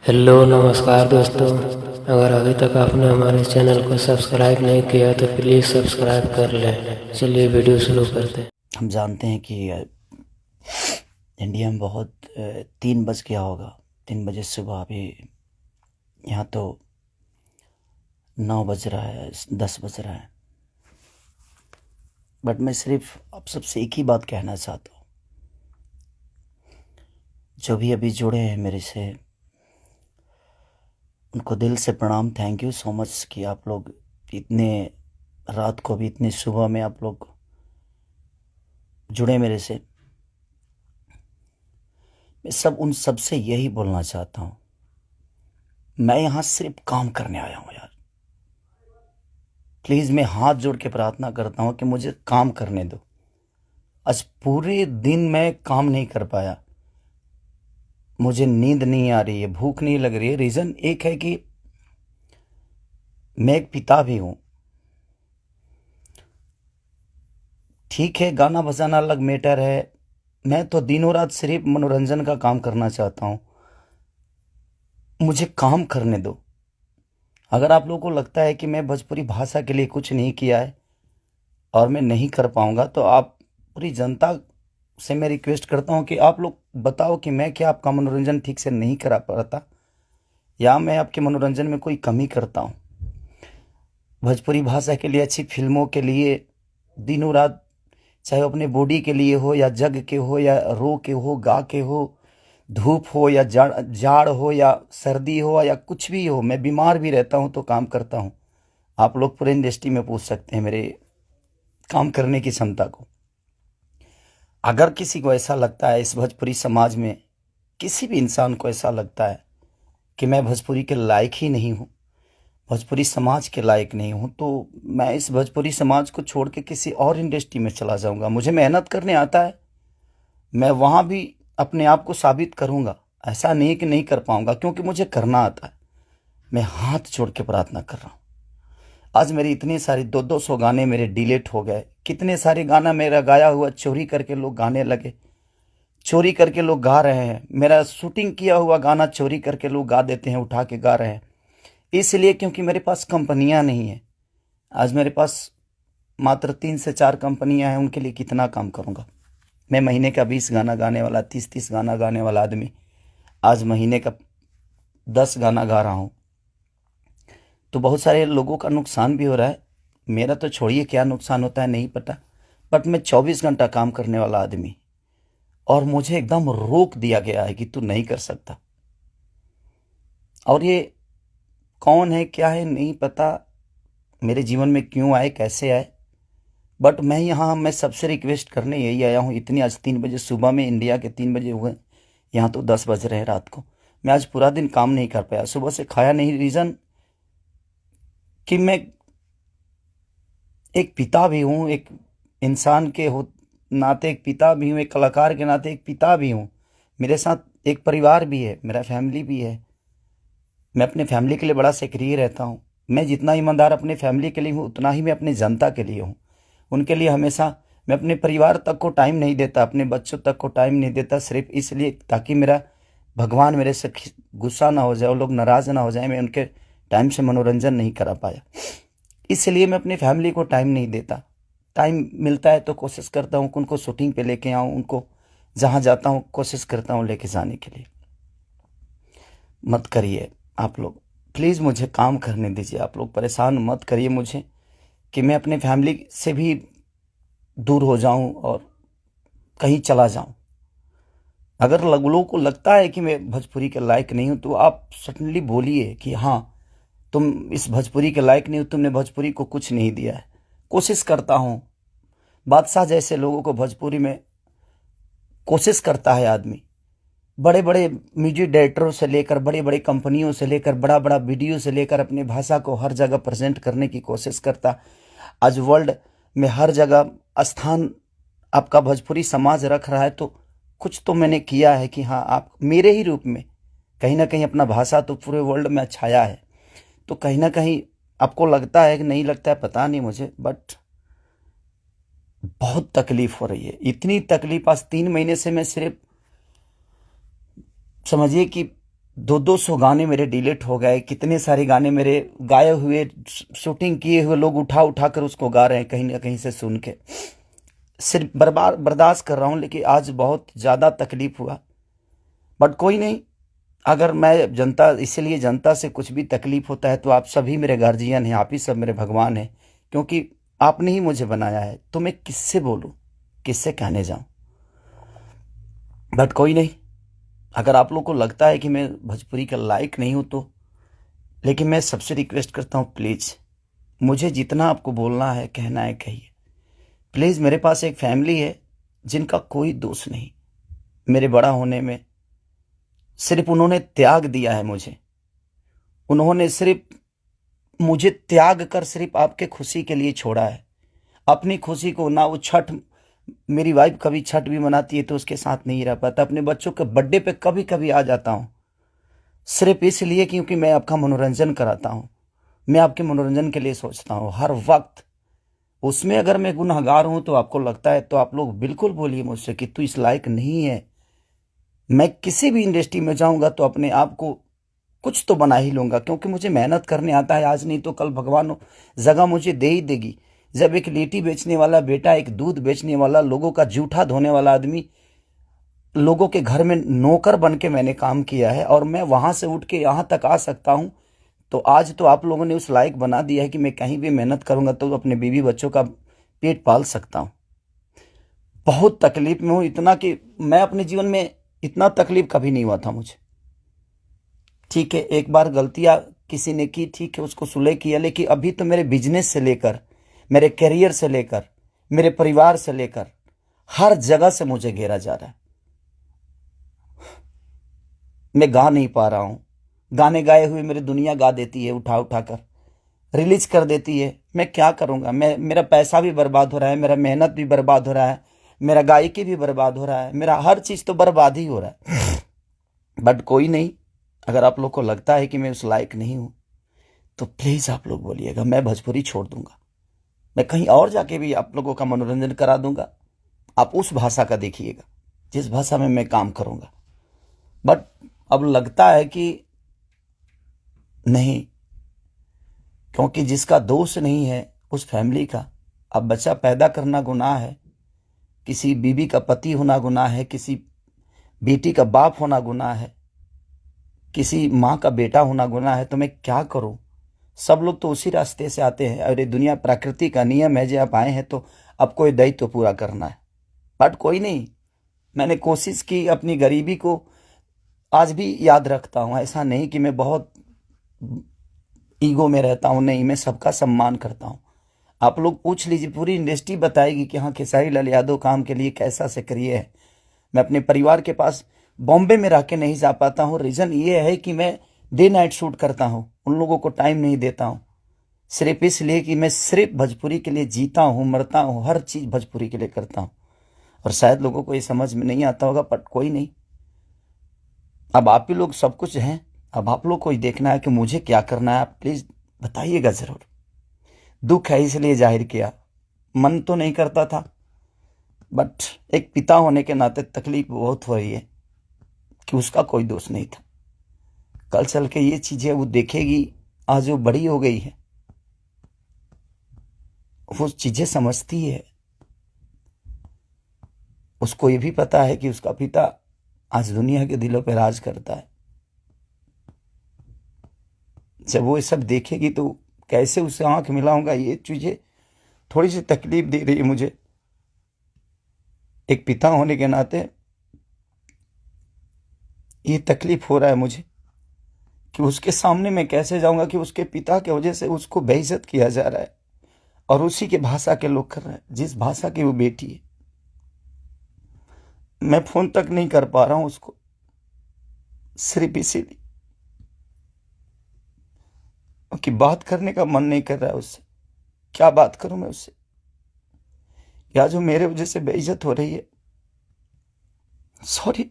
Hello नमस्कार दोस्तों। अगर अभी तक आपने हमारे चैनल को सब्सक्राइब नहीं किया तो प्लीज़ सब्सक्राइब कर लें। चलिए वीडियो शुरू करते हैं। हम जानते हैं कि इंडिया में बहुत 3 बज गया होगा। 3 बजे सुबह। अभी यहाँ तो 9 बज रहा है, 10 बज रहा है। बट मैं सिर्फ आप सबसे एक ही बात कहना चाहता हूँ। जो भी अभी जुड़े हैं मेरे से, उनको दिल से प्रणाम। थैंक यू सो मच कि आप लोग इतने रात को भी, इतने सुबह में आप लोग जुड़े मेरे से। मैं उन सब से यही बोलना चाहता हूँ, मैं यहाँ सिर्फ काम करने आया हूँ यार। प्लीज़ मैं हाथ जोड़ के प्रार्थना करता हूँ कि मुझे काम करने दो। आज पूरे दिन मैं काम नहीं कर पाया। मुझे नींद नहीं आ रही है, भूख नहीं लग रही है। रीज़न एक है कि मैं एक पिता भी हूँ। ठीक है, गाना बजाना अलग मैटर है। मैं तो दिनों रात सिर्फ मनोरंजन का काम करना चाहता हूँ। मुझे काम करने दो। अगर आप लोगों को लगता है कि मैं भोजपुरी भाषा के लिए कुछ नहीं किया है और मैं नहीं कर पाऊंगा, तो आप पूरी जनता से मैं रिक्वेस्ट करता हूं कि आप लोग बताओ कि मैं क्या आपका मनोरंजन ठीक से नहीं करा पाता, या मैं आपके मनोरंजन में कोई कमी करता हूं। भोजपुरी भाषा के लिए, अच्छी फिल्मों के लिए दिनों रात, चाहे वो अपने बॉडी के लिए हो या जग के हो या रो के हो, गा के हो, धूप हो या जाड़ जाड़ हो या सर्दी हो या कुछ भी हो, मैं बीमार भी रहता हूं तो काम करता हूं। आप लोग पूरे इंडस्ट्री में पूछ सकते हैं मेरे काम करने की क्षमता को। अगर किसी को ऐसा लगता है, इस भोजपुरी समाज में किसी भी इंसान को ऐसा लगता है कि मैं भोजपुरी के लायक ही नहीं हूँ, भोजपुरी समाज के लायक नहीं हूँ, तो मैं इस भोजपुरी समाज को छोड़ के किसी और इंडस्ट्री में चला जाऊंगा। मुझे मेहनत करने आता है, मैं वहाँ भी अपने आप को साबित करूंगा। ऐसा नहीं कि नहीं कर पाऊंगा, क्योंकि मुझे करना आता है। मैं हाथ जोड़ के प्रार्थना कर रहा हूँ। आज मेरी इतनी सारी 200 गाने मेरे डिलीट हो गए। कितने सारे गाना मेरा गाया हुआ चोरी करके लोग गाने लगे, चोरी करके लोग गा रहे हैं। मेरा शूटिंग किया हुआ गाना चोरी करके लोग गा देते हैं, उठा के गा रहे हैं। इसलिए क्योंकि मेरे पास कंपनियां नहीं है। आज मेरे पास मात्र 3 से 4 कंपनियां हैं, उनके लिए कितना काम करूंगा मैं। महीने का 20 गाना गाने वाला, 30 गाना गाने वाला आदमी आज महीने का 10 गाना गा रहा हूं। तो बहुत सारे लोगों का नुकसान भी हो रहा है। मेरा तो छोड़िए, क्या नुकसान होता है नहीं पता। बट मैं 24 घंटा काम करने वाला आदमी, और मुझे एकदम रोक दिया गया है कि तू नहीं कर सकता। और ये कौन है, क्या है, नहीं पता। मेरे जीवन में क्यों आए, कैसे आए। बट मैं सबसे रिक्वेस्ट करने यही आया हूँ। इतनी आज 3 बजे सुबह में, इंडिया के 3 बजे हुए, यहाँ तो 10 बज रहे हैं रात को। मैं आज पूरा दिन काम नहीं कर पाया, सुबह से खाया नहीं। रीज़न कि मैं एक पिता भी हूँ, एक इंसान के हो नाते एक पिता भी हूँ, एक कलाकार के नाते एक पिता भी हूँ। मेरे साथ एक परिवार भी है, मेरा फैमिली भी है। मैं अपने फैमिली के लिए बड़ा सक्रिय रहता हूँ। मैं जितना ईमानदार अपने फैमिली के लिए हूँ, उतना ही मैं अपनी जनता के लिए हूँ। उनके लिए हमेशा मैं अपने परिवार तक को टाइम नहीं देता, अपने बच्चों तक को टाइम नहीं देता, सिर्फ इसलिए ताकि मेरा भगवान मेरे से गुस्सा ना हो जाए, वो लोग नाराज़ ना हो जाए। मैं उनके टाइम से मनोरंजन नहीं करा पाया, इसलिए मैं अपनी फैमिली को टाइम नहीं देता। टाइम मिलता है तो कोशिश करता हूँ कि उनको शूटिंग पे लेके आऊँ, उनको जहाँ जाता हूँ कोशिश करता हूँ लेके जाने के लिए। मत करिए आप लोग, प्लीज़ मुझे काम करने दीजिए। आप लोग परेशान मत करिए मुझे कि मैं अपने फैमिली से भी दूर हो जाऊं और कहीं चला जाऊं। अगर लोगों को लगता है कि मैं भोजपुरी के लायक नहीं हूं, तो आप सडनली बोलिए कि हाँ, तुम इस भोजपुरी के लायक नहीं हो, तुमने भोजपुरी को कुछ नहीं दिया है। कोशिश करता हूं। बादशाह जैसे लोगों को भोजपुरी में कोशिश करता है आदमी। बड़े बड़े म्यूजिक डायरेक्टरों से लेकर, बड़े बड़े कंपनियों से लेकर, बड़ा बड़ा वीडियो से लेकर अपनी भाषा को हर जगह प्रेजेंट करने की कोशिश करता। आज वर्ल्ड में हर जगह स्थान आपका भोजपुरी समाज रख रहा है, तो कुछ तो मैंने किया है कि हाँ, आप मेरे ही रूप में कहीं ना कहीं अपना भाषा तो पूरे वर्ल्ड में छाया है। तो कहीं ना कहीं आपको लगता है कि नहीं लगता है, पता नहीं मुझे, बट बहुत तकलीफ हो रही है। इतनी तकलीफ आज 3 महीने से मैं सिर्फ समझिए कि 200 गाने मेरे डिलीट हो गए, कितने सारे गाने मेरे गाए हुए, शूटिंग किए हुए लोग उठा उठा कर उसको गा रहे हैं कहीं ना कहीं से सुन के। सिर्फ बर्दाश्त कर रहा हूँ, लेकिन आज बहुत ज़्यादा तकलीफ हुआ। बट कोई नहीं, अगर मैं जनता, इसीलिए जनता से कुछ भी तकलीफ होता है तो आप सभी मेरे गार्जियन हैं, आप ही सब मेरे भगवान हैं, क्योंकि आपने ही मुझे बनाया है। तो मैं किससे बोलूं, किससे कहने जाऊं। बट कोई नहीं, अगर आप लोग को लगता है कि मैं भोजपुरी का लायक नहीं हूं तो, लेकिन मैं सबसे रिक्वेस्ट करता हूं, प्लीज़ मुझे जितना आपको बोलना है, कहना है, कहिए प्लीज़। मेरे पास एक फैमिली है जिनका कोई दोष नहीं मेरे बड़ा होने में। सिर्फ उन्होंने त्याग दिया है मुझे, उन्होंने सिर्फ मुझे त्याग कर सिर्फ आपके खुशी के लिए छोड़ा है। अपनी खुशी को ना, वो छठ, मेरी वाइफ कभी छठ भी मनाती है तो उसके साथ नहीं रह पाता। अपने बच्चों के बर्थडे पे कभी कभी आ जाता हूँ, सिर्फ इसलिए क्योंकि मैं आपका मनोरंजन कराता हूँ, मैं आपके मनोरंजन के लिए सोचता हूँ हर वक्त। उसमें अगर मैं गुनहगार हूँ तो आपको लगता है तो आप लोग बिल्कुल बोलिए मुझसे कि तू इस लायक नहीं है। मैं किसी भी इंडस्ट्री में जाऊंगा तो अपने आप को कुछ तो बना ही लूंगा, क्योंकि मुझे मेहनत करने आता है। आज नहीं तो कल भगवान जगह मुझे दे ही देगी। जब एक लिट्टी बेचने वाला बेटा, एक दूध बेचने वाला, लोगों का जूठा धोने वाला आदमी, लोगों के घर में नौकर बन के मैंने काम किया है और मैं वहां से उठ के यहाँ तक आ सकता हूँ, तो आज तो आप लोगों ने उस लायक बना दिया है कि मैं कहीं भी मेहनत करूंगा तो अपने बीवी बच्चों का पेट पाल सकता हूँ। बहुत तकलीफ में हूँ, इतना कि मैं अपने जीवन में इतना तकलीफ कभी नहीं हुआ था मुझे। ठीक है, एक बार गलतियां किसी ने की, ठीक है, उसको सुलह किया, लेकिन अभी तो मेरे बिजनेस से लेकर, मेरे करियर से लेकर, मेरे परिवार से लेकर हर जगह से मुझे घेरा जा रहा है। मैं गा नहीं पा रहा हूं। गाने गाए हुए मेरी दुनिया गा देती है, उठा उठा कर रिलीज कर देती है। मैं क्या करूंगा, मेरा पैसा भी बर्बाद हो रहा है, मेरा मेहनत भी बर्बाद हो रहा है, मेरा गायकी भी बर्बाद हो रहा है, मेरा हर चीज तो बर्बाद ही हो रहा है। बट कोई नहीं, अगर आप लोग को लगता है कि मैं उस लायक नहीं हूं तो प्लीज आप लोग बोलिएगा, मैं भोजपुरी छोड़ दूंगा, मैं कहीं और जाके भी आप लोगों का मनोरंजन करा दूंगा। आप उस भाषा का देखिएगा जिस भाषा में मैं काम करूंगा। बट अब लगता है कि नहीं, क्योंकि जिसका दोष नहीं है उस फैमिली का, अब बच्चा पैदा करना गुनाह है, किसी बीवी का पति होना गुनाह है, किसी बेटी का बाप होना गुनाह है, किसी माँ का बेटा होना गुनाह है। तो मैं क्या करूं। सब लोग तो उसी रास्ते से आते हैं और ये दुनिया प्रकृति का नियम है, जो आप आए हैं तो आपको ये दायित्व तो पूरा करना है। बट कोई नहीं, मैंने कोशिश की, अपनी गरीबी को आज भी याद रखता हूं। ऐसा नहीं कि मैं बहुत ईगो में रहता हूं, नहीं, मैं सबका सम्मान करता हूं। आप लोग पूछ लीजिए, पूरी इंडस्ट्री बताएगी कि हाँ खेसारी लाल यादव काम के लिए कैसा सक्रिय है। मैं अपने परिवार के पास बॉम्बे में रह के नहीं जा पाता हूँ। रीज़न ये है कि मैं डे नाइट शूट करता हूँ, उन लोगों को टाइम नहीं देता हूँ, सिर्फ इसलिए कि मैं सिर्फ भोजपुरी के लिए जीता हूँ, मरता हूँ, हर चीज़ भोजपुरी के लिए करता हूँ। और शायद लोगों को ये समझ में नहीं आता होगा, बट कोई नहीं, अब आप ही लोग सब कुछ हैं। अब आप लोग को ही देखना है कि मुझे क्या करना है। आप प्लीज़ बताइएगा ज़रूर। दुख है इसलिए जाहिर किया, मन तो नहीं करता था, बट एक पिता होने के नाते तकलीफ बहुत हो रही है कि उसका कोई दोष नहीं था। कल चल के ये चीजें वो देखेगी, आज वो बड़ी हो गई है, वो चीजें समझती है। उसको ये भी पता है कि उसका पिता आज दुनिया के दिलों पर राज करता है। जब वो ये सब देखेगी तो कैसे उससे आंख मिलाऊंगा, ये चीजें थोड़ी सी तकलीफ दे रही है मुझे। एक पिता होने के नाते ये तकलीफ हो रहा है मुझे कि उसके सामने मैं कैसे जाऊंगा कि उसके पिता की वजह से उसको बेइज्जत किया जा रहा है और उसी के भाषा के लोग कर रहे हैं, जिस भाषा की वो बेटी है। मैं फोन तक नहीं कर पा रहा हूं उसको, सिर्फ इसीलिए कि बात करने का मन नहीं कर रहा है उससे। क्या बात करूं मैं उससे, या जो मेरे वजह से बेइज्जत हो रही है। सॉरी।